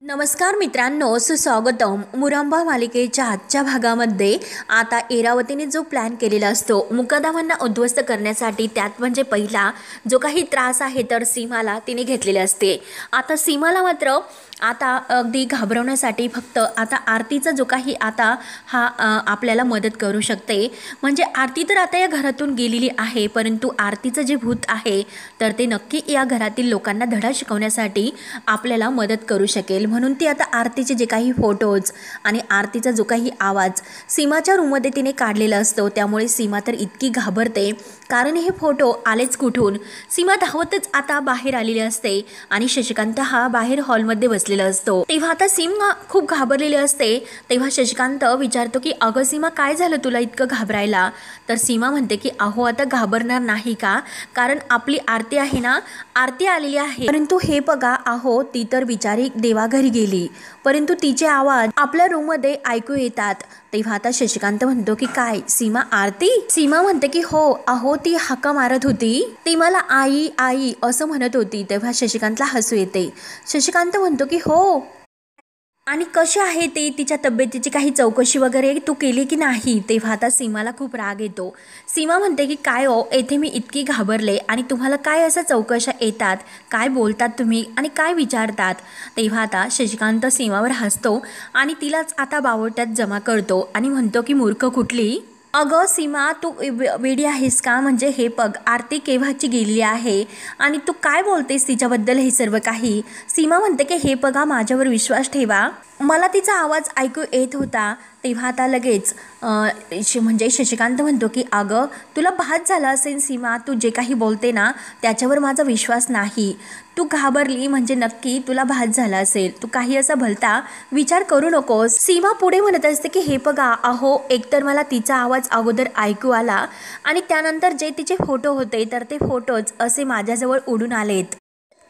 नमस्कार मित्रांनो, सुस्वागतम. मुरांबा मालिकेच्या आजच्या भागामध्ये आता इरावतीने जो प्लॅन केलेला असतो मुकदमांना उद्ध्वस्त करण्यासाठी, त्यात म्हणजे पहिला जो काही त्रास आहे तर सीमाला तिने घेतलेले असते. आता सीमाला मात्र आता अगदी घाबरवण्यासाठी फक्त आता आरतीचा जो काही आता हा आपल्याला मदत करू शकते. म्हणजे आरती तर आता या घरातून गेलेली आहे, परंतु आरतीचं जे भूत आहे तर ते नक्की या घरातील लोकांना धडा शिकवण्यासाठी आपल्याला मदत करू शकेल. म्हणून ती आता आरतीचे जे काही फोटोज आणि आरतीचा जो काही आवाज सीमाच्या रूममध्ये तिने काढलेला असतो, त्यामुळे सीमा तर इतकी घाबरते. कारण हे फोटो आलेच कुठून. सीमा धावतच आता बाहेर आलेली असते आणि शशिकांत हा बाहेर हॉलमध्ये बसलेला असतो. तेव्हा आता सीमा खूप घाबरलेली असते. तेव्हा शशिकांत विचारतो की अगं सीमा, काय झालं तुला इतकं घाबरायला? तर सीमा म्हणते की अहो, आता घाबरणार नाही का, कारण आपली आरती आहे ना, आरती आलेली आहे. परंतु हे बघा अहो, ती तर बिचारी देवाघरी गेली, परंतु तिचे आवाज आपल्या रूममध्ये ऐकू येतात. तेव्हा आता शशिकांत म्हणतो की काय सीमा, आरती? सीमा म्हणते की हो अहो, ती हाका मारत होती, ती मला आई आई असं म्हणत होती. तेव्हा शशिकांतला हसू येते. शशिकांत म्हणतो की हो, आणि कशी आहे ते, तिच्या तब्येतीची काही चौकशी वगैरे तू केली की नाही? तेव्हा आता सीमाला खूप राग येतो. सीमा म्हणते की काय हो, येथे मी इतकी घाबरले आणि तुम्हाला काय असं चौकशा येतात, काय बोलतात तुम्ही आणि काय विचारतात? तेव्हा आता शशिकांत सीमावर हसतो आणि तिलाच आता बावट्यात जमा करतो आणि म्हणतो की मूर्ख कुठली. अगं सीमा, तू वेडी आहेस का? म्हणजे हे बघ, आरती केव्हाची गेलेली आहे आणि तू काय बोलतेस तिच्याबद्दल हे सर्व काही? सीमा म्हणते की हे बघा, माझ्यावर विश्वास ठेवा, मला तिचा आवाज ऐकू येत होता. तेव्हा आता लगेच म्हणजे शशिकांत म्हणतो की अगं, तुला भास झाला असेल सीमा, तू जे काही बोलते ना त्याच्यावर माझा विश्वास नाही. तू घाबरली म्हणजे नक्की तुला भास झाला असेल. तू काही असा भलता विचार करू नकोस. सीमा पुढे म्हणत असते की हे बघा अहो, एकतर मला तिचा आवाज अगोदर ऐकू आला आणि त्यानंतर जे तिचे फोटो होते तर ते फोटोज असे माझ्याजवळ उडून आलेत.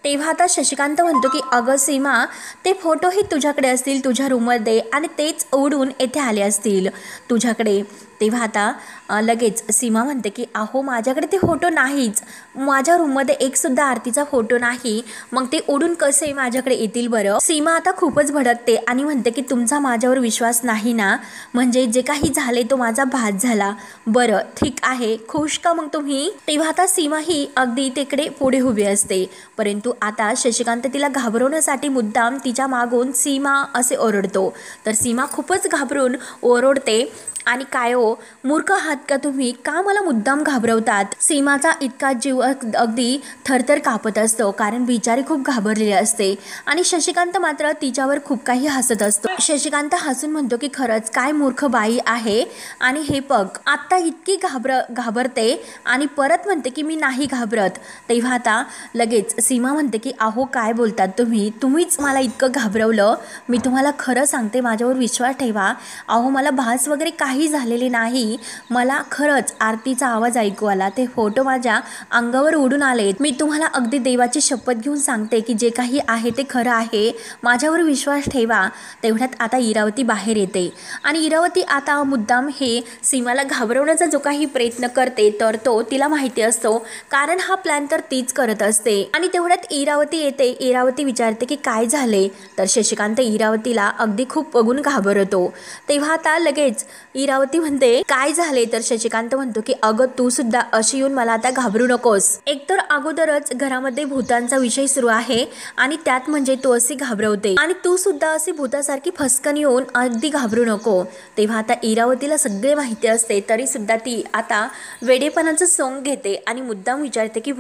तेव्हा आता शशिकांत म्हणतो की अगं सीमा, ते फोटोही तुझ्याकडे असतील तुझ्या रूममध्ये आणि तेच उडून येथे आले असतील तुझ्याकडे. तेव्हा आता लगेच सीमा म्हणते की अहो, माझ्याकडे ते फोटो नाहीच, माझ्या रूममध्ये एकसुद्धा आरतीचा फोटो नाही, मग ते उडून कसे माझ्याकडे येतील बरं? सीमा आता खूपच भडकते आणि म्हणते की तुमचा माझ्यावर विश्वास नाही ना, म्हणजे जे काही झाले तो माझा भास झाला. बरं ठीक आहे, खुश का मग तुम्ही? तेव्हा आता सीमा ही अगदी तिकडे पुढे उभी असते, परंतु आता शशिकांत तिला घाबरवण्यासाठी मुद्दाम तिच्या मागून सीमा असे ओरडतो. तर सीमा खूपच घाबरून ओरडते आणि काय हो, मूर्ख आहात का तुम्ही? का मला मुद्दाम घाबरवतात? सीमाचा इतका जीव अगदी थरथर कापत असतो, कारण बिचारी खूप घाबरलेली असते आणि शशिकांत मात्र तिच्यावर खूप काही हसत असतो. शशिकांत हसून म्हणतो की खरंच काय मूर्ख बाई आहे, आणि हे बघ आत्ता इतकी घाबरते आणि परत म्हणते की मी नाही घाबरत. तेव्हा आता लगेच सीमा म्हणते की अहो, काय बोलतात तुम्ही? तुम्हीच मला इतकं घाबरवलं. मी तुम्हाला खरं सांगते, माझ्यावर विश्वास ठेवा. अहो, मला भास वगैरे काही झालेले नाही. मला खरंच आरतीचा आवाज ऐकू आला, ते फोटो माझ्या अंगावर उडून आलेत. मी तुम्हाला अगदी देवाची शपथ घेऊन सांगते की जे काही आहे ते खरं आहे, माझ्यावर विश्वास ठेवा. तेवढ्यात आता इरावती बाहेर येते आणि इरावती आता मुद्दाम हे सीमाला घाबरवण्याचा जो काही प्रयत्न करते तर तो तिला माहिती असतो, कारण हा प्लॅन तर तीच करत असते. आणि तेवढ्यात इरावती येते. इरावती विचारते की काय झाले? तर शशिकांत इरावतीला अगदी खूप बघून घाबरतो. तेव्हा आता लगेच इरावती म्हणते काय झाले? तर शशिकांत म्हणतो की अगं, तू सुद्धा अशी येऊन मला आता घाबरू नकोस. एकतर अगोदरच घरामध्ये भूतांचा विषय सुरू आहे आणि त्यात म्हणजे तू अशी घाबरवते आणि तू सुद्धा अशी भूतासारखी फसकन येऊन अगदी घाबरू नको. तेव्हा आता इरावतीला सगळे माहिती असते, तरी सुद्धा ती आता वेडेपणाचं सोंग घेते आणि मुद्दाम विचारते की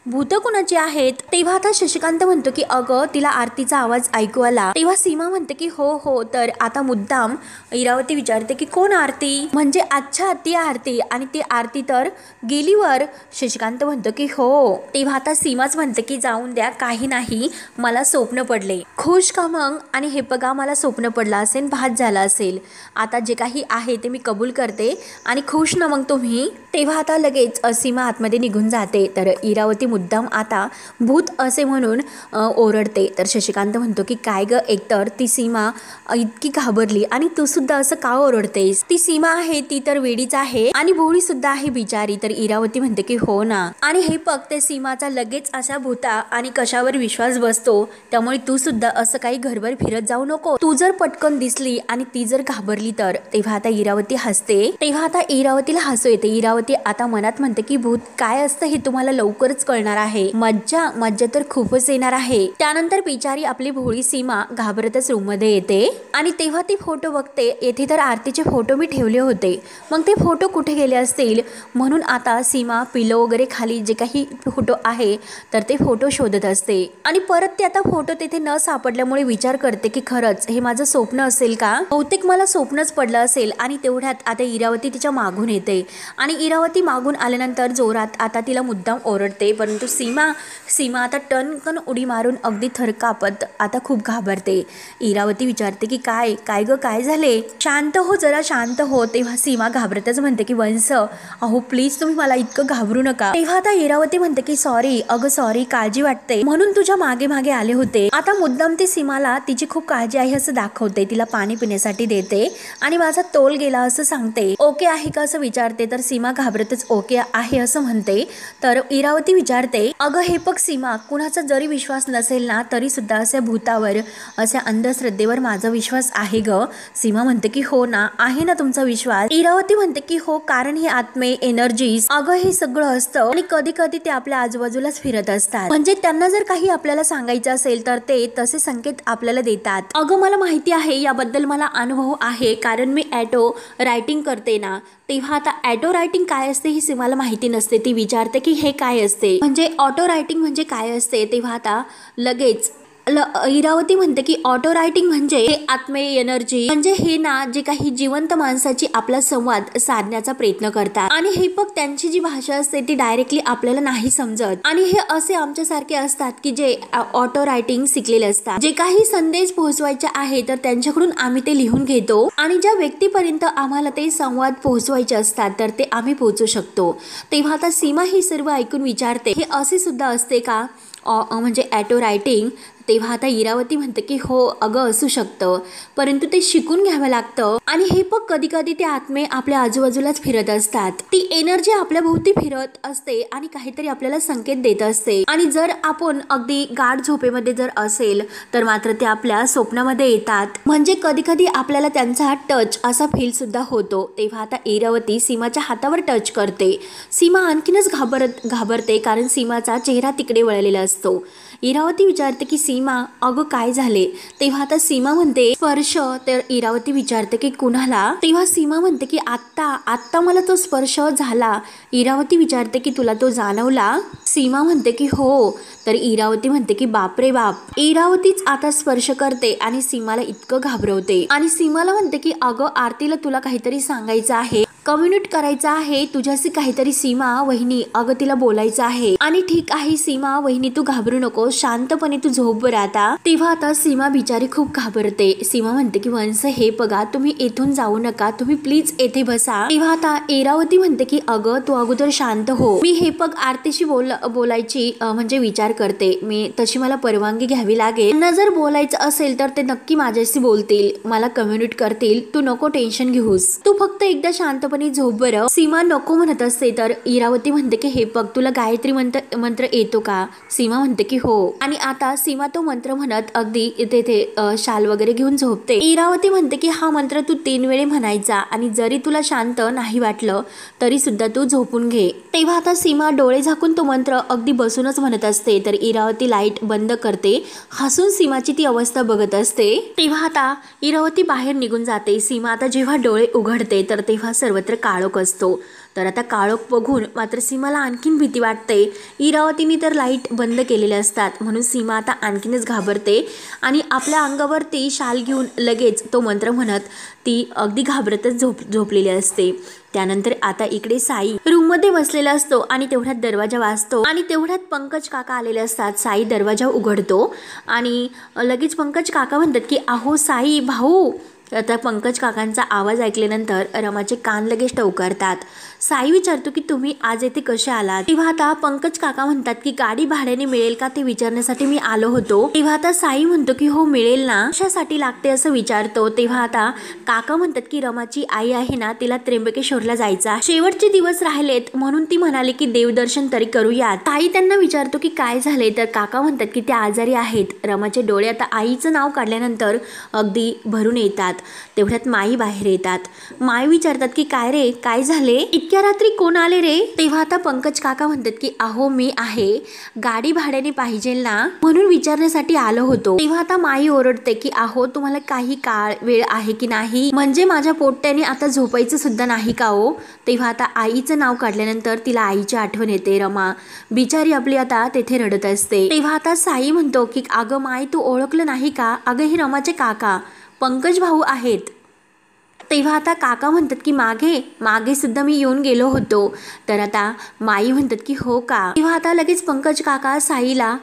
भूत कुणाची आहेत? तेव्हा आता शशिकांत म्हणतो की अगं, तिला आरतीचा आवाज ऐकू आला. तेव्हा सीमा म्हणते की हो हो. तर आता मुद्दाम इरावती विचारते की कोण आरती? म्हणजे अच्छा ती आरती, आणि ती आरती तर गेलीवर. शशिकांत म्हणतो की हो. तेव्हा आता सीमाच म्हणते की जाऊन द्या, काही नाही, मला स्वप्न पडले. खुश का मग? आणि हे बघा, मला स्वप्न पडला असेल, भास झाला असेल, आता जे काही आहे ते मी कबूल करते आणि खुश ना मग तुम्ही? तेव्हा आता लगेच सीमा आतमध्ये निघून जाते. तर इरावती मुद्दाम आता भूत असे म्हणून ओरडते. तर शशिकांत म्हणतो की काय ग, एकतर ती सीमा इतकी घाबरली आणि तू सुद्धा असं का ओरडतेस? ती सीमा आहे ती तर वेडीच आहे आणि भोळी सुद्धा आहे बिचारी. तर इरावती म्हणते की हो ना, आणि हे ते सीमाचा लगेच अशा भूता आणि कशावर विश्वास बसतो, त्यामुळे तू सुद्धा असं काही घरभर फिरत जाऊ नको. तू जर पटकन दिसली आणि ती जर घाबरली तर. तेव्हा आता इरावती हसते. तेव्हा आता इरावतीला हसू येते. इरावती आता मनात म्हणते की भूत काय असतं हे तुम्हाला लवकरच कळणार आहे. मज्जा मज्जा तर खूपच येणार आहे. त्यानंतर बिचारी आपली भोळी सीमा घाबरतच रूम मध्ये येते आणि तेव्हा ती फोटो बघते. येथे तर आरतीचे फोटो मी ठेवले होते, मग ते फोटो कुठे गेले असतील म्हणून आता सीमा पिलो वगैरे खाली जे काही फोटो आहे तर ते फोटो शोधत असते आणि परत ते आता फोटो तिथे न सापडल्यामुळे विचार करते की खरंच हे माझं स्वप्न असेल का, बहुतेक मला स्वप्नच पडलं असेल. आणि तेवढ्यात आता इरावती तिच्या मागून येते आणि इरावती मागून आल्यानंतर जोरात आता तिला मुद्दाम ओरडते, परंतु सीमा आता टणकन उडी मारून अगदी थरकापत आता खूप घाबरते. इरावती विचारते की काय काय ग, काय झाले? शांत हो, जरा शांत हो. तेव्हा सीमा घाबरतच म्हणते की वंश, अहो प्लीज तुम्ही मला इतकं घाबरू नका. तेव्हा आता इरावती म्हणते की सॉरी, अगं सॉरी, काळजी वाटते म्हणून तुझ्या मागे मागे आले होते. आता मुद्दाम ती सीमाला तिची खूप काळजी आहे असं दाखवते, तिला पाणी पिण्यासाठी देते आणि माझा तोल गेला असं सांगते. ओके आहे का असं विचारते, तर सीमा घाबरतच ओके आहे असं म्हणते. तर इरावती विचारते, अगं हे बघ सीमा, कुणाचा जरी विश्वास नसेल ना तरी सुद्धा अशा भूतावर, अशा अंधश्रद्धेवर माझा विश्वास आहे ग. सीमा म्हणते की हो ना, आहे ना तुमचा विश्वास? इरावती म्हणते की हो, कारण हे आत्मे, एनर्जीज, अगं हे सगळं असतं आणि कधी कधी ते आपल्या आजूबाजूलाच फिरत असतात. म्हणजे त्यांना जर काही आपल्याला सांगायचं असेल तर ते तसे संकेत आपल्याला देतात. अगं मला माहिती आहे, याबद्दल मला अनुभव आहे, कारण मी ॲटो रायटिंग करते ना. तेव्हा आता ॲटो रायटिंग काय असते हे सीमाला माहिती नसते. ती विचारते की हे काय असते, म्हणजे ऑटो रायटिंग म्हणजे काय असते. तेव्हा आता लगेच इरावती म्हणते की ऑटो रायटिंग म्हणजे आत्मे, एनर्जी, म्हणजे हे ना जे काही जिवंत माणसाची आपला संवाद साधण्याचा प्रयत्न करतात आणि हे पण त्यांची जी भाषा असते ती डायरेक्टली आपल्याला नाही समजत. आणि हे असे आमच्यासारखे असतात की जे ऑटो रायटिंग शिकलेले असतात. जे काही संदेश पोहोचवायचे आहे तर त्यांच्याकडून आम्ही ते लिहून घेतो आणि ज्या व्यक्तीपर्यंत आम्हाला ते संवाद पोहोचवायचे असतात तर ते आम्ही पोहोचू शकतो. तेव्हा आता सीमा ही सर्व ऐकून विचारते, हे असे सुद्धा असते का म्हणजे ॲटो रायटिंग? तेव्हा आता इरावती म्हणते की हो अगं असू शकतं, परंतु ते शिकून घ्यावं लागतं आणि हे पण कधी कधी ते आत्मे आपल्या आजूबाजूलाच फिरत असतात. ती एनर्जी आपल्या भोवती फिरत असते आणि काहीतरी आपल्याला संकेत देत असते आणि जर आपण अगदी गाढ झोपेमध्ये जर असेल तर मात्र ते आपल्या स्वप्नामध्ये येतात. म्हणजे कधी कधी आपल्याला त्यांचा टच असा फील सुद्धा होतो. तेव्हा आता इरावती सीमाच्या हातावर टच करते. सीमा आणखीनच घाबरते कारण सीमाचा चेहरा तिकडे वळलेला असतो. इरावती विचारते की सीमा अगं काय झाले? तेव्हा आता सीमा म्हणते स्पर्श. तर इरावती विचारते की कुणाला? तेव्हा सीमा म्हणते की आत्ता मला तो स्पर्श झाला. इरावती विचारते की तुला तो जाणवला? सीमा म्हणते की हो. तर इरावती म्हणते की बापरे बाप. इरावतीच आता स्पर्श करते आणि सीमाला इतकं घाबरवते आणि सीमाला म्हणते की अगं आरतीला तुला काहीतरी सांगायचं आहे, कम्युनिकेट करायचं आहे तुझ्याशी काहीतरी. सीमा वहिनी, अगं तिला बोलायचं आहे. आणि ठीक आहे सीमा वहिनी, तू घाबरू नको, शांतपणे तू झोप बरं आता. तेव्हा आता सीमा बिचारी खूप घाबरते. सीमा म्हणते की वंश हे बघा, तुम्ही येथून जाऊ नका, तुम्ही प्लीज येथे बसा. तेव्हा आता इरावती म्हणते की अगं तू अगोदर शांत हो, मी हे बघ आरतीशी बोलायची म्हणजे विचार करते मी, तशी मला परवानगी घ्यावी लागेल. त्यांना जर बोलायचं असेल तर ते नक्की माझ्याशी बोलतील, मला कम्युनिकेट करतील, तू नको टेन्शन घेऊस, तू फक्त एकदा शांतपणे झोप बरं. सीमा नको म्हणत असते तर इरावती म्हणते की हे बघ, तुला गायत्री मंत्र येतो का? सीमा म्हणते की हो. आणि आता सीमा तो मंत्र म्हणत अगदी तेथे शाल वगैरे घेऊन झोपते. इरावती म्हणते की हा मंत्र तू 3 वेळे म्हणायचा आणि जरी तुला शांत नाही वाटलं तरी सुद्धा तू झोपून घे. तेव्हा आता सीमा डोळे झाकून तो मंत्र अगदी बसूनच म्हणत असते. तर इरावती लाईट बंद करते, हसून सीमाची ती अवस्था बघत असते. तेव्हा आता इरावती बाहेर निघून जाते. सीमा आता जेव्हा डोळे उघडते तर तेव्हा सर्वत्र काळोख असतो. तर आता काळोख बघून मात्र सीमाला आणखीन भीती वाटते. इरावतीने तर लाईट बंद केलेले असतात म्हणून सीमा आता आणखीनच घाबरते आणि आपल्या अंगावर ती शाल घेऊन लगेच तो मंत्र म्हणत ती अगदी घाबरतच झोपलेली असते. त्यानंतर आता इकडे साई रूममध्ये बसलेला असतो आणि तेवढ्यात दरवाजा वाजतो आणि तेवढ्यात पंकज काका आलेले असतात. साई दरवाजा उघडतो आणि लगेच पंकज काका म्हणतात की अहो साई भाऊ. आता पंकज काकांचा आवाज ऐकल्यानंतर रमाचे कान लगेच टवकारतात. साई विचारतो की तुम्ही आज येथे कसे आलात? तेव्हा आता पंकज काका म्हणतात की गाडी भाड्याने मिळेल का ते विचारण्यासाठी मी आलो होतो. तेव्हा आता साई म्हणतो की हो मिळेल ना, कशासाठी लागते असं विचारतो. तेव्हा आता काका म्हणतात की रमाची आई आहे ना, तिला त्र्यंबकेश्वरला जायचा शेवटचे दिवस राहिलेत म्हणून ती म्हणाली की देवदर्शन तरी करूयात. ताई त्यांना विचारतो की काय झाले, तर काका म्हणतात की त्या आजारी आहेत. रमाचे डोळे आता आईचं नाव काढल्यानंतर अगदी भरून येतात. तेवढ्यात माई बाहेर येतात. माई विचारतात की काय रे, काय झाले, इतक्या रात्री कोण आले रे? तेव्हा आता पंकज काका म्हणतात की अहो मी आहे, गाडी भाड्याने पाहिजे ना म्हणून विचारण्यासाठी आलो होतो. तेव्हा आता माई ओरडते की अहो तुम्हाला काही काळ वेळ आहे की नाही, म्हणजे माझ्या पोट्याने आता झोपायचं सुद्धा नाही का हो? तेव्हा आता आईचं नाव काढल्यानंतर तिला आईची आठवण येते. रमा बिचारी आपली आता तेथे रडत असते. तेव्हा आता साई म्हणतो की अगं माई तू ओळखलं नाही का, अगं हे रमाचे काका पंकज भाऊ आहेत. तेव्हा आता काका म्हणतात की मागे सुद्धा मी येऊन गेलो होतो. तर आता माई म्हणतात की हो का. तेव्हा आता लगेच पंकज काका साईला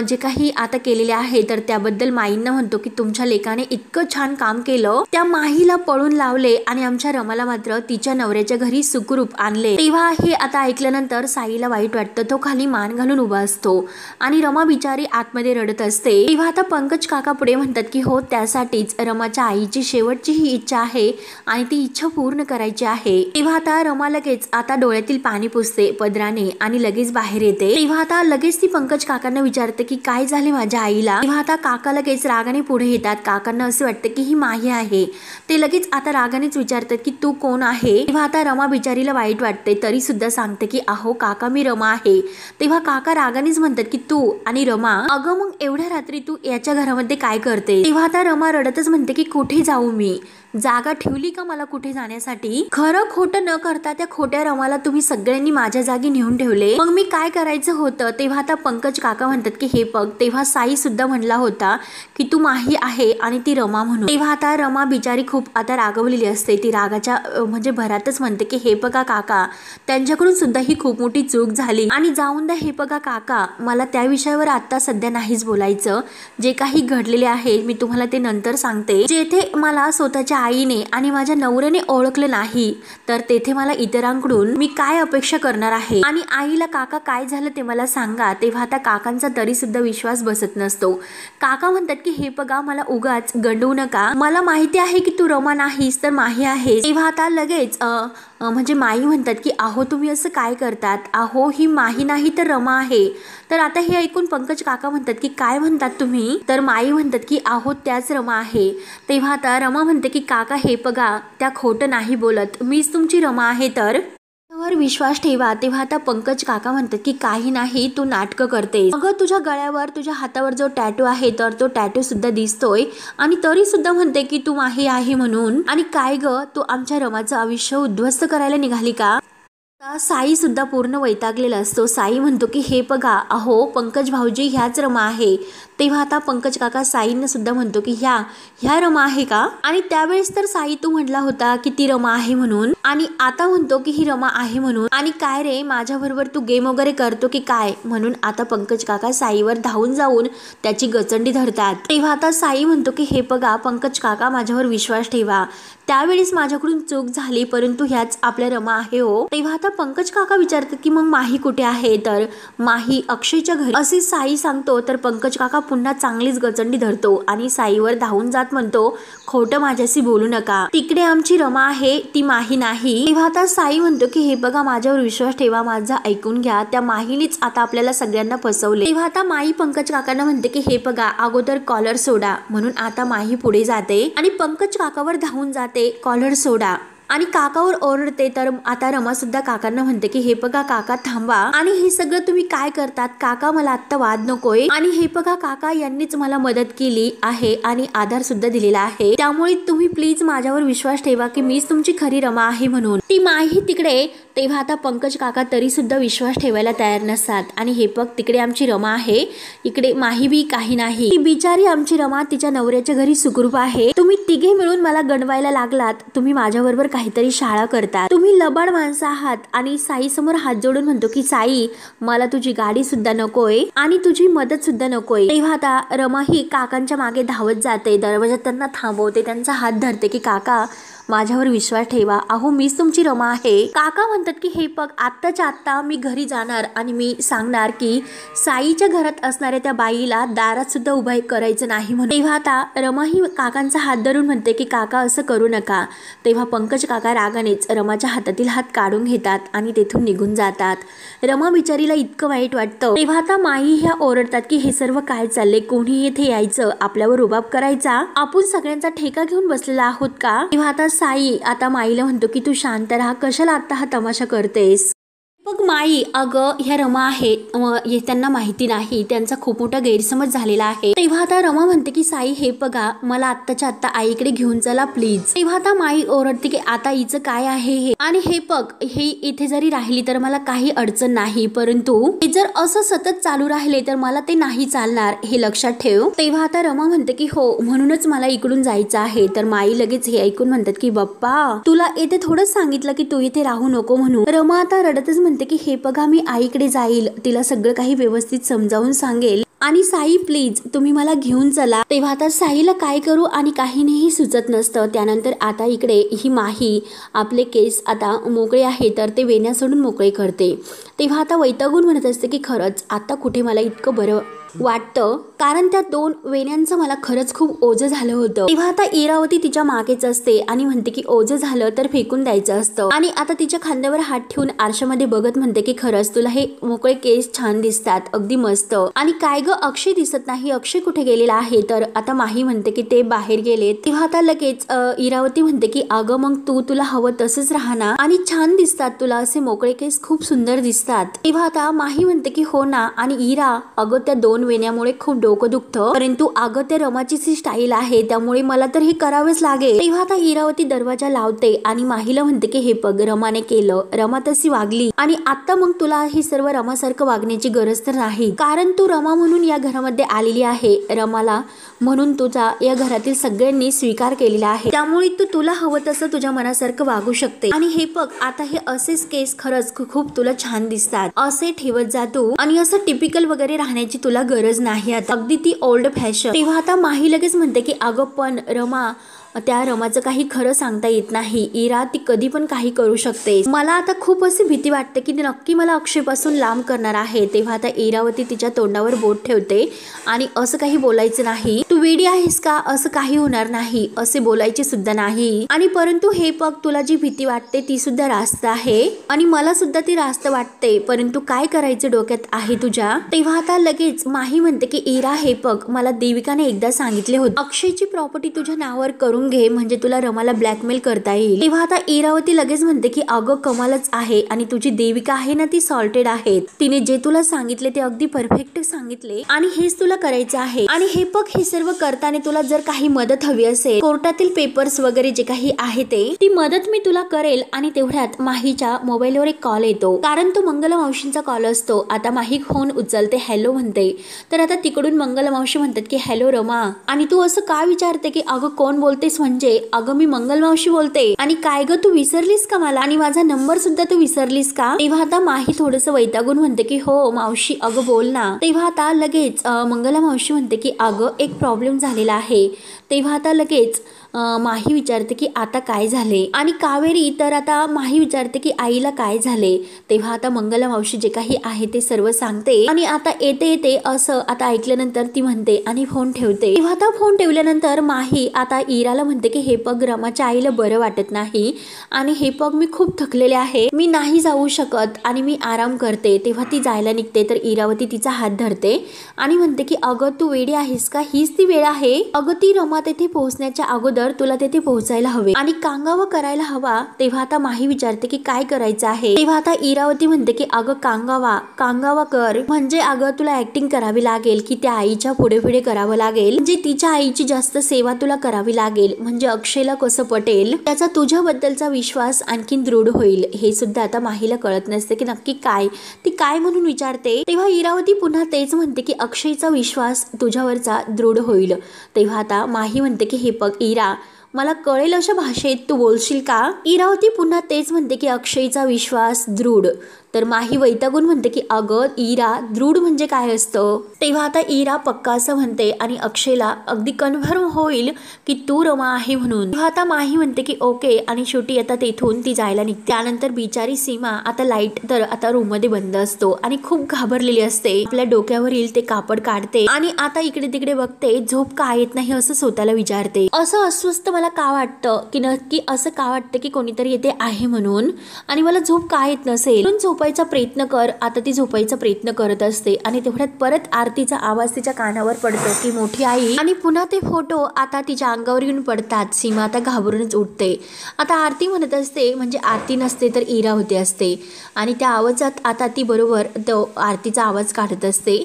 जे काही आता केलेले आहे तर त्याबद्दल माईंना म्हणतो की तुमच्या लेकाने इतकं छान काम केलं, त्या माहीला पळून लावले आणि आमच्या रमाला मात्र तिच्या नवऱ्याच्या घरी सुखरूप आणले. तेव्हा हे आता ऐकल्यानंतर साईला वाईट वाटतं. तो खाली मान घालून उभा असतो आणि रमा बिचारी आतमध्ये रडत असते. तेव्हा आता पंकज काका पुढे म्हणतात की हो त्यासाठीच रमाच्या आईची शेवटची ही इच्छा आहे आणि ती इच्छा पूर्ण करायची आहे. तेव्हा आता रमा लगेच आता डोळ्यातील पाणी पुसते पदराने आणि लगेच बाहेर येते. तेव्हा आता लगेच ती पंकज काकांना विचारते की काय झाले माझ्या आईला. तेव्हा आता काका लगेच रागाने पुढे येतात. काकांना असे वाटते की ही माही आहे. ते लगेच आता रागानेच विचारतात की तू कोण आहे. तेव्हा आता रमा बिचारीला वाईट वाटते तरी सुद्धा सांगते की अहो काका मी रमा आहे. तेव्हा काका रागानेच म्हणतात की तू आणि रमा, अगं मग एवढ्या रात्री तू याच्या घरामध्ये काय करते. तेव्हा आता रमा रडतच म्हणते की कुठे जाऊ मी, जागा ठेवली का मला कुठे जाण्यासाठी. खरं खोटं न करता त्या खोट्या रमाला तुम्ही सगळ्यांनी माझ्या जागी नेऊन ठेवले, मग मी काय करायचं होतं. तेव्हा आता पंकज काका म्हणतात की हे बघ, तेव्हा साई सुद्धा म्हणला होता की तू माही आहे आणि ती रमा म्हणून. तेव्हा आता रमा बिचारी खूप आता रागवलेली असते. ती रागाच्या म्हणजे भरातच म्हणते की हे बघा काका, त्यांच्याकडून सुद्धा ही खूप मोठी चूक झाली आणि जाऊन द्या. हे बघा काका, मला त्या विषयावर आता सध्या नाहीच बोलायचं. जे काही घडलेले आहे मी तुम्हाला ते नंतर सांगते. जेथे मला स्वतःच्या आईने आणि माझ्या नवऱ्याने ओळखलं नाही तर तेथे मला इतरांकडून मी काय अपेक्षा करणार आहे. आणि आईला काका काय झालं ते मला सांगा. तेव्हा आता काकांचा तरी सुद्धा विश्वास बसत नसतो. काका म्हणतात की हे बघा, मला उगाच गंडवू नका. मला माहिती आहे की तू रमा नाहीस तर माही आहेस. तेव्हा आता लगेच म्हणजे माई म्हणतात की अहो तुम्ही असं काय करतात, अहो ही माही नाही तर रमा आहे. तर आता हे ऐकून पंकज काका म्हणतात की काय म्हणतात तुम्ही. तर माई म्हणतात की अहो त्याच रमा आहे. तेव्हा आता रमा म्हणते की काका हे बघा, त्या खोटं नाही बोलत, मीच तुमची रमा आहे, तर वर विश्वास ठेवा. तेव्हा आता पंकज काका म्हणतात की काही नाही, तू नाटकं करतेस. अगं तुझ्या गळ्यावर तुझ्या हातावर जो टॅटू आहे तर तो टॅटू सुद्धा दिसतोय आणि तरी सुद्धा म्हणते की तू माही आहे म्हणून. आणि काय ग, तू आमच्या रमाचं आयुष्य उद्ध्वस्त करायला निघाली का. साई सुद्धा पूर्ण वैतागलेला असतो. साई म्हणतो की हे बघा, अहो पंकज भाऊजी ह्याच रमा आहे. तेव्हा आता पंकज काका साईंना सुद्धा म्हणतो की ह्या रमा आहे का. आणि त्यावेळेस तर साई तू म्हटला होता की ती रमा आहे म्हणून आणि आता म्हणतो की ही रमा आहे म्हणून. आणि काय रे, माझ्या बरोबर तू गेम वगैरे करतो की काय. म्हणून आता पंकज काका साईवर धावून जाऊन त्याची गचंडी धरतात. तेव्हा आता साई म्हणतो की हे बघा पंकज काका, माझ्यावर विश्वास ठेवा. त्यावेळेस माझ्याकडून चूक झाली परंतु ह्याच आपल्या रमा आहे हो. तेव्हा आता पंकज काका विचारतात की मग माही कुठे आहे. तर माही अक्षयच्या घरी असे साई सांगतो. तर पंकज काका पुन्हा चांगलीच गचंडी धरतो आणि साईवर धावून जात म्हणतो खोटं माझ्याशी बोलू नका, तिकडे आमची रमा आहे, ती माही नाही. तेव्हा आता साई म्हणतो की हे बघा, माझ्यावर विश्वास ठेवा, माझा ऐकून घ्या, त्या माहीनेच आता आपल्याला सगळ्यांना फसवले. तेव्हा आता माही पंकज काकांना म्हणते की हे बघा, अगोदर कॉलर सोडा. म्हणून आता माही पुढे जाते आणि पंकज काकावर धावून जाते, कॉलर सोडा. आणि काकावर ओरडते. तर आता रमा सुद्धा काकांना म्हणते की हे बघा काका थांबा, आणि हे सगळं तुम्ही काय करतात काका, मला आता वाद नकोय. आणि हे बघा काका, यांनीच मला मदत केली आहे आणि आधार सुद्धा दिलेला आहे, त्यामुळे तुम्ही प्लीज माझ्यावर विश्वास ठेवा की मीच तुमची खरी रमा आहे म्हणून. ती माही तिकडे. तेव्हा आता पंकज काका तरी सुद्धा विश्वास ठेवायला तयार नसतात. आणि हे बघ, तिकडे आमची रमा आहे, इकडे माही बी काही नाही. ती बिचारी आमची रमा तिच्या नवऱ्याच्या घरी सुखरूप आहे. तुम्ही तिघे मिळून मला गणवायला लागलात. तुम्ही माझ्याबरोबर काहीतरी शाळा करतात, तुम्ही लबाड माणसं आहात. आणि साई समोर हात जोडून म्हणतो की साई, मला तुझी गाडी सुद्धा नकोय आणि तुझी मदत सुद्धा नकोय. तेव्हा आता रमा ही काकांच्या मागे धावत जाते, दरवाजात त्यांना थांबवते, त्यांचा हात धरते की काका माझ्यावर विश्वास ठेवा. अहो मीच तुमची रमा आहे. काका म्हणतात की हे बघ आत्ताच्या आत्ता मी घरी जाणार आणि मी सांगणार की साईच्या घरात असणाऱ्या त्या बाईला दारात सुद्धा उभा करायचं नाही म्हणून. तेव्हा आता रमा ही काकांचा हात धरून म्हणते की काका असं करू नका. तेव्हा पंकज काका रागानेच रमाच्या हातातील हात काढून घेतात आणि तेथून निघून जातात. रमा बिचारीला इतकं वाईट वाटतं. तेव्हा आता माई ह्या ओरडतात की हे सर्व काय चाललंय, कोणी येथे यायचं, आपल्यावर रुबाब करायचा, आपण सगळ्यांचा ठेका घेऊन बसलेला आहोत का. तेव्हा आता साई आता माईला म्हणतो की तू शांत राहा, कशाला आता हा तमाशा करतेस. मग माई अगं ह्या रमा आहेत त्यांना माहिती नाही, त्यांचा खूप मोठा गैरसमज झालेला आहे. तेव्हा आता रमा म्हणते की साई हे बघा मला आत्ताच्या आत्ता आईकडे घेऊन चला प्लीज. तेव्हा आता माई ओरडते की आता हिचं काय आहे हे, आणि हे बघ हे इथे जरी राहिली तर मला काही अडचण नाही, परंतु हे जर असं सतत चालू राहिले तर मला ते नाही चालणार, हे लक्षात ठेव. तेव्हा आता रमा म्हणते की हो म्हणूनच मला इकडून जायचं आहे. तर माई लगेच हे ऐकून म्हणतात की बाप्पा तुला येथे थोडंच सांगितलं की तू इथे राहू नको म्हणून. रमा आता रडतच म्हणते की हे बघा मी आईकडे जाईल, तिला सगळं काही व्यवस्थित समजावून सांगेल, आणि साई प्लीज तुम्ही मला घेऊन चला. तेव्हा आता साईला काय करू आणि काही नाही सुचत नसतं. त्यानंतर आता इकडे ही माही आपले केस आता मोकळे आहे तर ते वेण्या सोडून मोकळे करते. तेव्हा आता वैतागून म्हणत असते की खरंच आता कुठे मला इतकं बरं वाटतं, कारण त्या 2 वेण्यांचं मला खरंच खूप ओझं झालं होतं. तेव्हा आता इरावती तिच्या मागेच असते आणि म्हणते की ओझं झालं तर फेकून द्यायचं असतं, आणि आता तिच्या खांद्यावर हात ठेवून आरशामध्ये बघत म्हणते की खरंच तुला हे मोकळे केस छान दिसतात, अगदी मस्त. आणि काय ग अक्षय दिसत नाही, अक्षय कुठे गेलेला आहे. तर आता माही म्हणते की ते बाहेर गेले. तेव्हा आता लगेच इरावती म्हणते की अगं मग तुला हवं तसंच राहा ना, आणि छान दिसतात तुला असे मोकळे केस, खूप सुंदर दिसतात. तेव्हा आता माही म्हणते की हो ना, आणि इरा अगं त्या 2 वेण्यामुळे खूप डोकं दुखतं, परंतु अगं त्या रमाचीच ही स्टाईल आहे त्यामुळे मला तर हे करावेच लागेल. तेव्हा आता इरावती दरवाजा लावते आणि माहीला म्हणते की हे बघ रमाने केलं, रमा तशी वागली, आणि आता मग तुला ही सर्व रमासारखं वागण्याची गरज तर नाही, कारण तू रमा म्हणून या घरामध्ये आलेली आहे, रमाला म्हणून तुझा या घरातील सगळ्यांनी स्वीकार केलेला आहे, त्यामुळे तू तुला हवं तसं तुझ्या मनासारखं वागू शकते. आणि हे बघ आता हे असेच केस खरंच खूप तुला छान दिसतात, असे ठेवत जा तू, आणि असं टिपिकल वगैरे राहण्याची तुला गरज नाही, आता अगदी ती ओल्ड फॅशन. तेव्हा आता माही लगेच म्हणते की अगं पण त्या रमाचं काही खरं सांगता येत नाही, इरा ती कधी पण काही करू शकते, मला आता खूप अशी भीती वाटते की नक्की मला अक्षयपासून लांब करणार आहे. तेव्हा आता इरावती तिच्या तोंडावर बोट ठेवते आणि असं काही बोलायचं नाही, तू वेडी आहेस का, असं काही होणार नाही असे बोलायचे सुद्धा नाही, आणि परंतु हे बघ तुला जी भीती वाटते ती सुद्धा रास्त आहे आणि मला सुद्धा ती रास्त वाटते, परंतु काय करायचं डोक्यात आहे तुझ्या. तेव्हा आता लगेच माही म्हणते की इरा हे बघ मला देविकाने एकदा सांगितले होते अक्षयची प्रॉपर्टी तुझ्या नावावर करून घे, म्हणजे तुला रमाला ब्लॅकमेल करता येईल. तेव्हा आता इरावती लगेच म्हणते की अगं कमालच आहे, आणि तुझी देविका आहे ना ती सॉल्टेड आहे, तिने जे तुला सांगितले ते अगदी परफेक्ट सांगितले आणि हेच तुला करायचं आहे. आणि हे बघ हे सर्व करताना तुला जर काही मदत हवी असेल, कोर्टातील पेपर्स वगैरे जे काही आहे ती मदत मी तुला करेल. आणि तेवढ्यात माहीच्या मोबाईलवर एक कॉल येतो, कारण तो मंगला मावशींचा कॉल असतो. आता माही फोन उचलते, हॅलो म्हणते. तर आता तिकडून मंगला मावशी म्हणतात की हॅलो रमा, आणि तू असं का विचारते की अगं कोण बोलतेस, म्हणजे अगं मी मंगल मावशी बोलते, आणि काय ग तू विसरलीस का मला, आणि माझा नंबर सुद्धा तू विसरलीस का. तेव्हा आता माही थोडंसं वैतागून म्हणते की हो मावशी अगं बोल ना. तेव्हा आता लगेच मंगला मावशी म्हणते की अगं एक प्रॉब्लेम झालेला आहे. तेव्हा आता लगेच माही विचारते की आता काय झाले, आणि कावेरी तर आता माही विचारते की आईला काय झाले. तेव्हा आता मंगला मावशी जे काही आहे ते सर्व सांगते, आणि आता येते असं आता ऐकल्यानंतर ती म्हणते आणि फोन ठेवते. तेव्हा आता फोन ठेवल्यानंतर माही आता इराला म्हणते की हे पग रमाच्या आईला बरं वाटत नाही, आणि हे पग मी खूप थकलेले आहे, मी नाही जाऊ शकत आणि मी आराम करते. तेव्हा ती जायला निघते तर इरावती तिचा हात धरते आणि म्हणते की अगं तू वेडी आहेस का, हीच ती वेळ आहे, अगं ती रमा तेथे पोहोचण्याच्या अगोदर तुला तेथे पोहोचायला हवे आणि कांगावा करायला हवा. तेव्हा आता माही विचारते की काय करायचं आहे. तेव्हा आता इरावती म्हणते की अगं कांगावा कर, म्हणजे अगं तुला ऍक्टिंग करावी लागेल की त्या आईच्या पुढे पुढे करावं लागेल, म्हणजे तिच्या आईची जास्त सेवा तुला करावी लागेल, म्हणजे अक्षयला कसं पटेल, त्याचा तुझ्याबद्दलचा विश्वास आणखीन दृढ होईल. हे सुद्धा आता माहीला कळत नसते की नक्की काय ती काय म्हणून विचारते. तेव्हा इरावती पुन्हा तेच म्हणते की अक्षयचा विश्वास तुझ्यावरचा दृढ होईल. तेव्हा आता माही म्हणते की हे बघ इरा, मला कळेल अशा भाषेत तू बोलशील का. इरावती पुन्हा तेच म्हणते की अक्षयचा विश्वास दृढ. तर माही वैतागून म्हणते की अगं इरा, दृढ म्हणजे काय असतं. तेव्हा आता इरा पक्का असं म्हणते आणि अक्षयला अगदी कन्फर्म होईल की तू रमा आहे म्हणून. तेव्हा आता माही म्हणते की ओके आणि शेवटी आता तेथून ती जायला निघते. त्यानंतर बिचारी सीमा आता लाईट तर आता रूम मध्ये बंद असतो आणि खूप घाबरलेली असते. आपल्या डोक्यावरील ते कापड काढते आणि आता इकडे तिकडे बघते, झोप का येत नाही असं स्वतःला विचारते. असं अस्वस्थ मला का वाटतं की नक्की असं का वाटतं की कोणीतरी येते आहे म्हणून आणि मला झोप का येत नसेल. म्हणून झोपायचा प्रयत्न कर. आता ती झोपायचा प्रयत्न करत असते आणि तेवढ्यात परत आरतीचा आवाज तिच्या कानावर पडतो की मोठी आई, आणि पुन्हा ते फोटो आता तिच्या अंगावर येऊन पडतात. सीमा आता घाबरूनच उठते. आता आरती म्हणत असते, म्हणजे आरती नसते तर इरा होते असते आणि त्या आवाजात आता ती बरोबर तो आरतीचा आवाज काढत असते.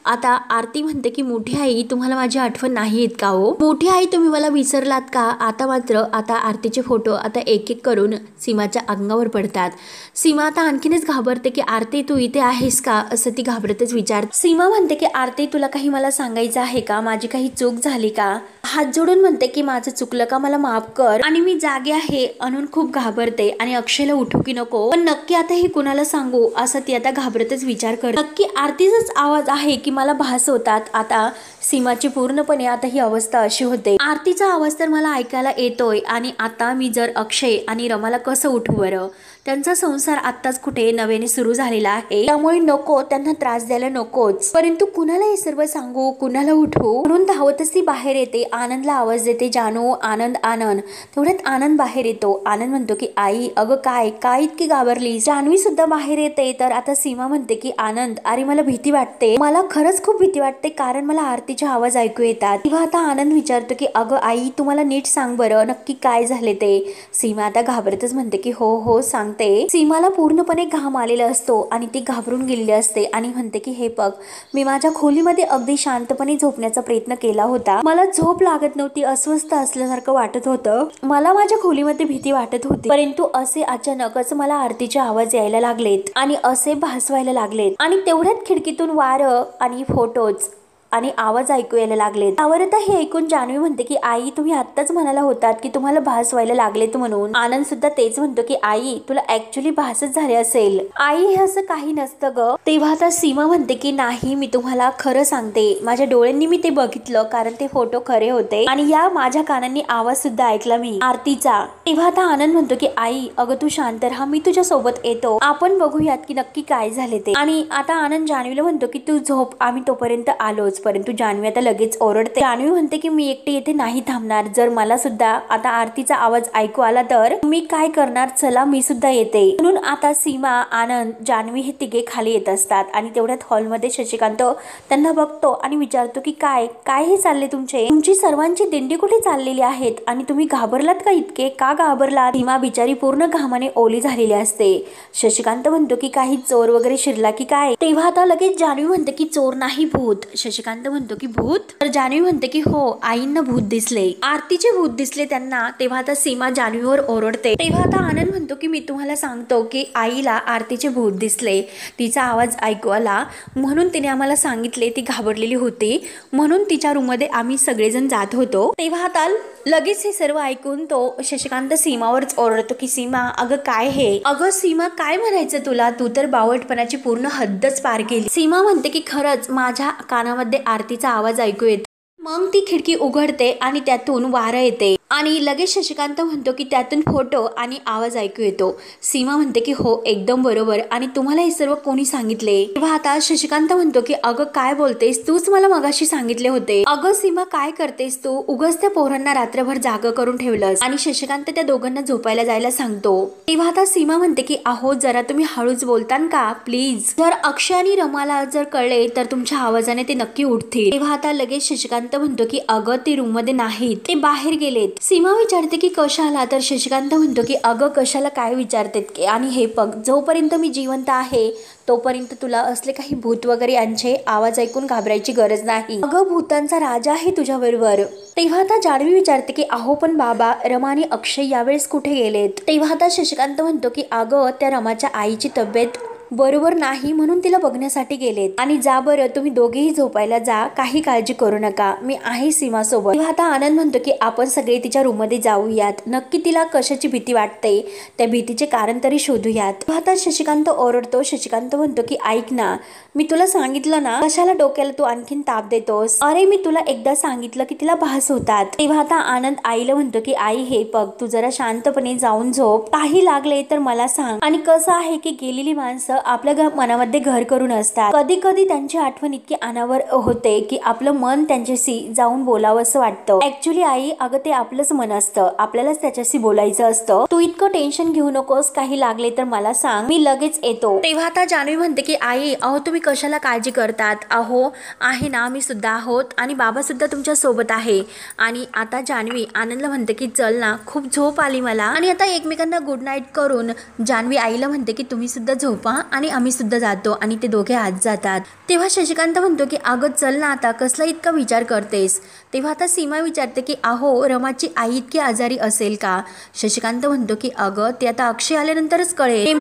आता आरती म्हणते की मोठी आई, तुम्हाला माझी आठवण नाही येत का हो? मोठी आई, तुम्ही मला विसरलात का? आता मात्र आता आरतीचे फोटो आता एक एक करून सीमाच्या अंगावर पडतात. सीमा आता आणखीनच घाबरते की आरती तू इथे आहेस का असं ती घाबरतच विचारते. सीमा म्हणते की आरती, तुला काही मला सांगायचं आहे का? माझी काही चूक झाली का? हात जोडून म्हणते की माझं चुकलं का, मला माफ कर आणि मी जागे आहे. अनून खूप घाबरते आणि अक्षयला उठू की नको, पण नक्की आता हे कुणाला सांगू असं ती आता घाबरतच विचार करते. नक्की आरतीचाच आवाज आहे की मला भास होतात. आता सीमाची पूर्णपणे आता ही अवस्था अशी होते. आरतीचा आवाज तर मला ऐकायला येतोय आणि आता मी जर अक्षय आणि रमाला कसं उठू बरं? त्यांचा संसार आत्ताच कुठे नव्याने सुरू झालेला आहे, त्यामुळे नको, त्यांना त्रास द्यायला नकोच. परंतु कुणाला हे सर्व सांगू, कुणाला उठवू? म्हणून धावतच ती बाहेर येते. आनंदला आवाज देते, जानू, आनंद, आनंद. तेवढ्यात आनंद बाहेर येतो. आनंद म्हणतो की आई, अगं काय काय इतकी घाबरली? जान्हवी सुद्धा बाहेर येते. तर आता सीमा म्हणते की आनंद, अरे मला भीती वाटते, मला खरंच खूप भीती वाटते, कारण मला आरतीचे आवाज ऐकू येतात. तेव्हा आता आनंद विचारतो की अगं आई, तुम्हाला नीट सांग बरं, नक्की काय झाले ते? सीमा आता घाबरतच म्हणते की हो हो सांगते. सीमाला पूर्णपणे घाम आलेला असतो आणि ती घाबरून गेलेली असते आणि म्हणते की हे बघ, मी माझ्या खोलीमध्ये अगदी शांतपणे झोपण्याचा प्रयत्न केला होता. मला झोप लागत नव्हती, अस्वस्थ असल्यासारखं वाटत होतं, मला माझ्या खोलीमध्ये भीती वाटत होती. परंतु असे अचानकच मला आरतीचे आवाज यायला लागलेत आणि असे भासवायला लागलेत आणि तेवढ्यात खिडकीतून वारं आणि फोटोज आणि आवाज ऐकू यायला लागले. त्यावर आता हे ऐकून जान्हवी म्हणते की आई, तुम्ही आत्ताच म्हणाला होतात की तुम्हाला भास व्हायला लागलेत म्हणून. आनंद सुद्धा तेच म्हणतो की आई, तुला ऍक्च्युली भासच झाले असेल. आई, हे असं काही नसतं ग. तेव्हा आता सीमा म्हणते की नाही, मी तुम्हाला खरं सांगते, माझ्या डोळ्यांनी मी ते बघितलं, कारण ते फोटो खरे होते आणि या माझ्या कानांनी आवाज सुद्धा ऐकला मी आरतीचा. तेव्हा आता आनंद म्हणतो की आई, अगं तू शांत राहा, मी तुझ्या सोबत येतो, आपण बघूयात की नक्की काय झाले ते. आणि आता आनंद जान्हवीला म्हणतो की तू झोप, आम्ही तोपर्यंत आलोच. परंतु जान्हवी आता लगेच ओरडते. जान्हवी म्हणते की मी एकटी येथे नाही थांबणार, जर मला सुद्धा आता आरतीचा आवाज ऐकू आला तर मी काय करणार, चला मी सुद्धा येते. म्हणून आता सीमा, आनंद, जान्हवी हे तिघे खाली येत असतात आणि तेवढ्यात हॉलमध्ये शशिकांत त्यांना बघतो आणि विचारतो की काय काय हे चालले तुमची सर्वांची दिंडी कुठे चाललेली आहेत आणि तुम्ही घाबरलात का? इतके का घाबरलात? सीमा बिचारी पूर्ण घामाने ओली झालेली असते. शशिकांत म्हणतो की काही चोर वगैरे शिरला की काय? तेव्हा आता लगेच जान्हवी म्हणते की चोर नाही, भूत. शशिकांत म्हणतो की भूत? तर जान्हवी म्हणते की हो, आईंना भूत दिसले, आरतीचे भूत दिसले त्यांना. तेव्हा आता सीमा जान्हवीवर ओरडते. तेव्हा आता आनंद म्हणतो की मी तुम्हाला सांगतो की आईला आरतीचे भूत दिसले, तिचा आवाज ऐकू आला म्हणून तिने आम्हाला सांगितले, ती घाबरलेली होती म्हणून तिच्या रूम मध्ये आम्ही सगळेजण जात होतो. तेव्हा आता लगेच हे सर्व ऐकून तो शशिकांत सीमावरच ओरडतो की सीमा, अगं काय हे? अगं सीमा, काय म्हणायचं तुला? तू तर बावटपणाची पूर्ण हद्दच पार केली. सीमा म्हणते की खरंच माझ्या कानामध्ये आरतीचा आवाज ऐकू येतो. मग ती खिडकी उघडते आणि त्यातून वारं येते आणि लगेच शशिकांत म्हणतो की त्यातून फोटो आणि आवाज ऐकू येतो. सीमा म्हणते की हो, एकदम बरोबर, आणि तुम्हाला हे सर्व कोणी सांगितले? तेव्हा आता शशिकांत म्हणतो की अगं काय बोलतेस, तूच मला मगाशी सांगितले होते. अगं सीमा, काय करतेस तू? उगाच त्या पोरांना रात्रभर जागा करून ठेवलंस. आणि शशिकांत त्या दोघांना झोपायला जायला सांगतो. तेव्हा आता सीमा म्हणते की अहो, जरा तुम्ही हळूच बोलतान का प्लीज? जर अक्षय आणि रमाला जर कळले तर तुमच्या आवाजाने ते नक्की उठतील. तेव्हा आता लगेच शशिकांत म्हणतो की अगं ते रूम मध्ये नाहीत, ते बाहेर गेलेत. सीमा विचारते की कशाला? तर शशिकांत म्हणतो की अगं कशाला काय विचारतेत, आणि हे बघ, जोपर्यंत मी जिवंत आहे तोपर्यंत तुला असले काही भूत वगैरे यांचे आवाज ऐकून घाबरायची गरज नाही. अगं भूतांचा राजा आहे तुझ्या बरोबर. तेव्हा आता जान्हवी विचारते की अहो पण बाबा, रमा आणि अक्षय यावेळेस कुठे गेलेत? तेव्हा आता शशिकांत म्हणतो की अगं त्या रमाच्या आईची तब्येत बरोबर नाही म्हणून तिला बघण्यासाठी गेलेत आणि जा बरं तुम्ही दोघेही झोपायला जा, काही काळजी करू नका, मी आहे सीमा सोबत। तेव्हा आता आनंद म्हणतो की आपण सगळे तिच्या रूम मध्ये जाऊयात, नक्की तिला कशाची भीती वाटते त्या भीतीचे कारण तरी शोधूयात। तेव्हा आता शशिकांत ओरडतो। शशिकांत म्हणतो की ऐक ना, मी तुला सांगितलं ना, कशाला डोक्याला तू आणखीन ताप देतोस? अरे मी तुला एकदा सांगितलं की तिला भास होतात। तेव्हा आता आनंद आईला म्हणतो की आई हे बघ, तू जरा शांतपणे जाऊन झोप, काही लागले तर मला सांग। आणि कसं आहे की गेलेली माणसं आपल्या मनामध्ये घर करून असतात, कधी कधी त्यांची आठवण इतकी अनावर होते की आपलं मन त्यांच्याशी जाऊन बोलावं असं वाटतं। ऍक्च्युली आई अगं ते आपलंच मन असतं, आपल्यालाच त्याच्याशी बोलायचं असतं, तू इतकं टेन्शन घेऊ नकोस, काही लागले तर मला सांग, मी लगेच येतो। तेव्हा आता जान्हवी म्हणते की आई अहो तुम्ही कशाला काळजी करतात, अहो आहे ना मी सुद्धा आहोत आणि बाबा सुद्धा तुमच्या सोबत आहे। आणि आता जान्हवी आनंदला म्हणते की चल ना, खूप झोप आली मला। आणि आता एकमेकांना गुड नाईट करून जान्हवी आईला म्हणते की तुम्ही सुद्धा झोपा आणि आम्ही सुद्धा जातो। आणि ते दोघे आत जातात। तेव्हा शशिकांत म्हणतो की अगं चल ना, आता कसला इतका विचार करतेस? तेव्हा आता सीमा विचारते की अहो रमाची आई इतकी आजारी असेल का? शशिकांत म्हणतो की अगं ते आता अक्षय आल्यानंतरच कळेल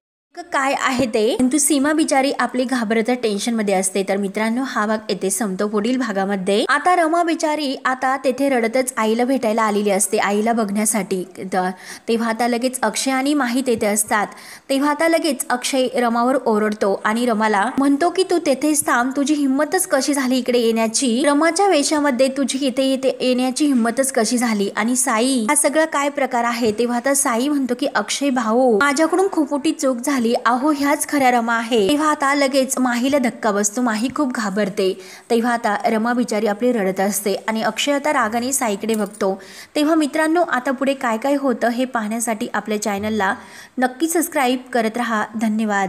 काय आहे ते, परंतु सीमा बिचारी आपली घाबरत टेन्शन मध्ये असते। तर मित्रांनो हा भाग येथे संपतो। पुढील भागामध्ये आता रमा बिचारी आता तेथे रडतच आईला भेटायला आलेली असते, आईला बघण्यासाठी। तेव्हा आता लगेच अक्षय आणि माही तेथे असतात। तेव्हा आता लगेच अक्षय रमावर ओरडतो आणि रमाला म्हणतो की तू तेथेच थांब, तुझी हिंमतच कशी झाली इकडे येण्याची, रमाच्या वेशामध्ये तुझी इथे येण्याची हिंमतच कशी झाली? आणि साई हा सगळा काय प्रकार आहे? तेव्हा आता साई म्हणतो की अक्षय भाऊ माझ्याकडून खूप मोठी चूक झाली, अहो ह्याच खऱ्या रमा आहे। तेव्हा आता लगेच माहीला धक्का बसतो, माही खूप घाबरते। तेव्हा आता रमा बिचारी आपली रडत असते आणि अक्षय आता रागाने साईकडे बघतो। तेव्हा मित्रांनो आता पुढे काय काय होतं हे पाहण्यासाठी आपल्या चॅनलला नक्की सबस्क्राईब करत राहा। धन्यवाद।